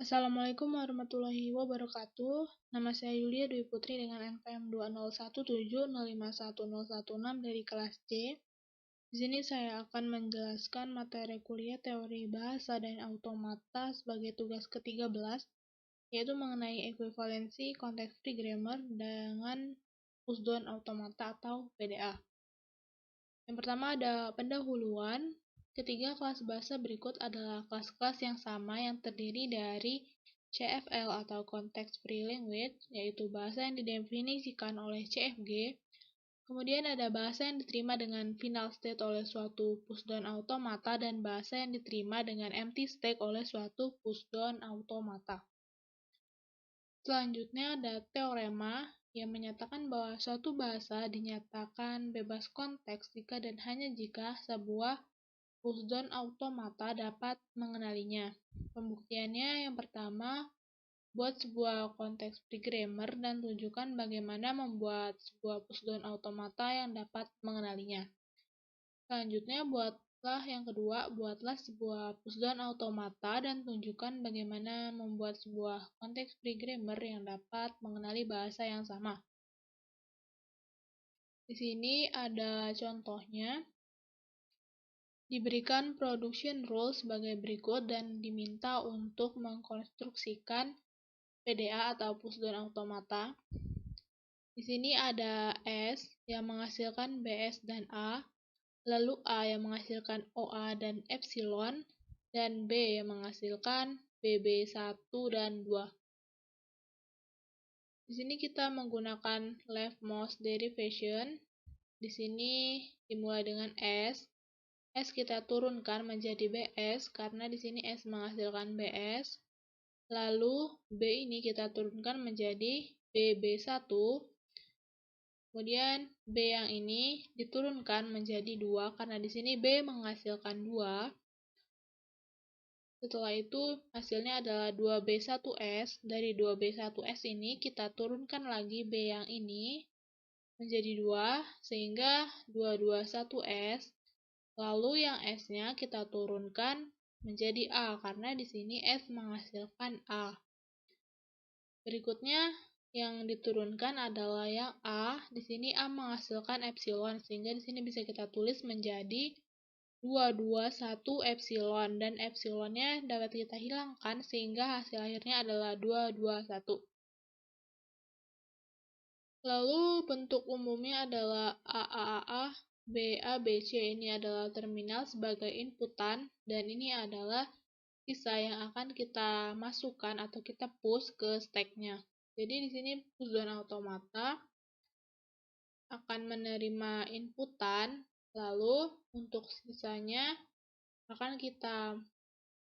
Assalamualaikum warahmatullahi wabarakatuh. Nama saya Yulia Dwi Putri dengan NPM 20170511016 dari kelas C. Di sini saya akan menjelaskan materi kuliah teori bahasa dan automata sebagai tugas ke-13, yaitu mengenai ekuivalensi konteks free grammar dengan pusdown automata atau PDA. Yang pertama ada pendahuluan. Ketiga kelas bahasa berikut adalah kelas-kelas yang sama yang terdiri dari CFL atau Context Free Language, yaitu bahasa yang didefinisikan oleh CFG. Kemudian ada bahasa yang diterima dengan final state oleh suatu pusdown automata dan bahasa yang diterima dengan empty state oleh suatu pusdown automata. Selanjutnya ada teorema yang menyatakan bahwa suatu bahasa dinyatakan bebas konteks jika dan hanya jika sebuah pusdown automata dapat mengenalinya. Pembuktiannya yang pertama, buat sebuah konteks free grammar dan tunjukkan bagaimana membuat sebuah pusdown automata yang dapat mengenalinya. Selanjutnya, yang kedua, buatlah sebuah pusdown automata dan tunjukkan bagaimana membuat sebuah konteks free grammar yang dapat mengenali bahasa yang sama. Di sini ada contohnya. Diberikan production rule sebagai berikut dan diminta untuk mengkonstruksikan PDA atau pusdown automata. Di sini ada S yang menghasilkan BS dan A, lalu A yang menghasilkan OA dan epsilon, dan B yang menghasilkan BB1 dan 2. Di sini kita menggunakan leftmost derivation. Di sini dimulai dengan S. S kita turunkan menjadi BS karena di sini S menghasilkan BS. Lalu B ini kita turunkan menjadi BB1. Kemudian B yang ini diturunkan menjadi 2 karena di sini B menghasilkan 2. Setelah itu hasilnya adalah 2B1S. Dari 2B1S ini kita turunkan lagi B yang ini menjadi 2 sehingga 221S. Lalu yang S-nya kita turunkan menjadi A karena di sini S menghasilkan A. Berikutnya yang diturunkan adalah yang A. Di sini A menghasilkan epsilon sehingga di sini bisa kita tulis menjadi 221 epsilon dan epsilonnya dapat kita hilangkan sehingga hasil akhirnya adalah 221. Lalu bentuk umumnya adalah AAAA, BA, BC ini adalah terminal sebagai inputan dan ini adalah sisa yang akan kita masukkan atau kita push ke stack-nya. Jadi di sini pusdown automata akan menerima inputan, lalu untuk sisanya akan kita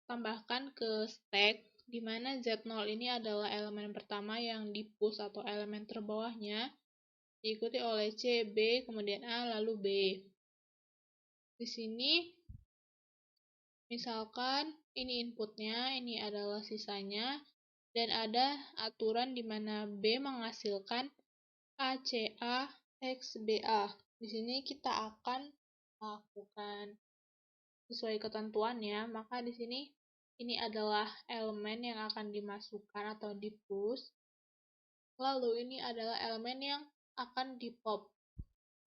tambahkan ke stack, di mana Z0 ini adalah elemen pertama yang di-push atau elemen terbawahnya, diikuti oleh C, B, kemudian A, lalu B. Di sini, misalkan ini inputnya, ini adalah sisanya, dan ada aturan di mana B menghasilkan ACA X BA. Di sini kita akan melakukan sesuai ketentuannya, maka di sini ini adalah elemen yang akan dimasukkan atau di-push. Lalu ini adalah elemen yang akan di-pop.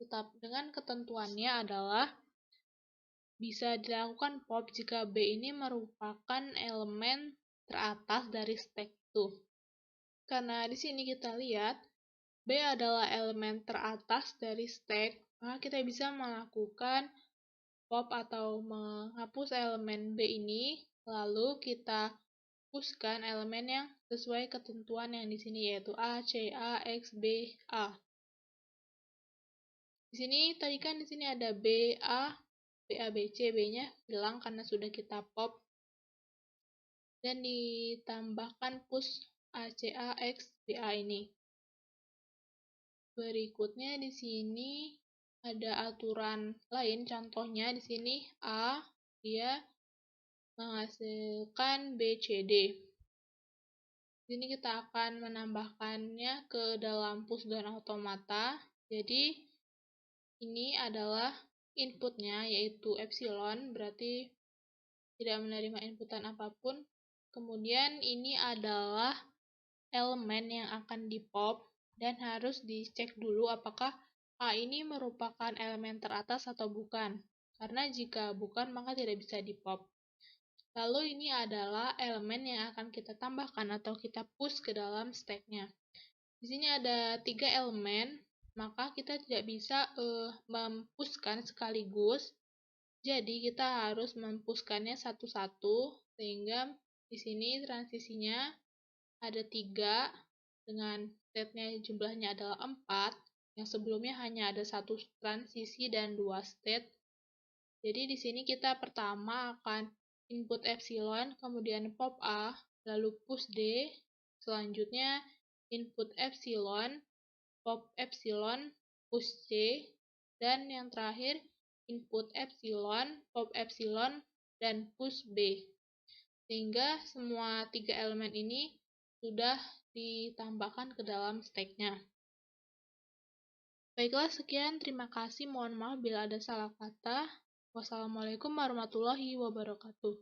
Tetap dengan ketentuannya adalah bisa dilakukan pop jika B ini merupakan elemen teratas dari stack itu. Karena di sini kita lihat B adalah elemen teratas dari stack, maka kita bisa melakukan pop atau menghapus elemen B ini, lalu kita pushkan elemen yang sesuai ketentuan yang di sini yaitu A, C, A, X, B, A. Di sini tadi kan di sini ada B, A, B, A, B, C, B-nya hilang karena sudah kita pop dan ditambahkan push A, C, A, X, B, A ini. Berikutnya di sini ada aturan lain, contohnya di sini A dia menghasilkan B, C, D. Di sini kita akan menambahkannya ke dalam pusdown automata. Jadi ini adalah inputnya yaitu epsilon, berarti tidak menerima inputan apapun. Kemudian ini adalah elemen yang akan di-pop dan harus dicek dulu apakah A ini merupakan elemen teratas atau bukan. Karena jika bukan, maka tidak bisa di-pop. Lalu ini adalah elemen yang akan kita tambahkan atau kita push ke dalam stack-nya. Di sini ada 3 elemen, maka kita tidak bisa mempushkan sekaligus. Jadi kita harus mempushkannya satu-satu, sehingga di sini transisinya ada 3 dengan state-nya jumlahnya adalah 4, yang sebelumnya hanya ada 1 transisi dan 2 state. Jadi di sini kita pertama akan input epsilon, kemudian pop A, lalu push D, selanjutnya input epsilon, pop epsilon, push C, dan yang terakhir input epsilon, pop epsilon, dan push B. Sehingga semua 3 elemen ini sudah ditambahkan ke dalam stack-nya. Baiklah, sekian. Terima kasih. Mohon maaf bila ada salah kata. Wassalamualaikum warahmatullahi wabarakatuh.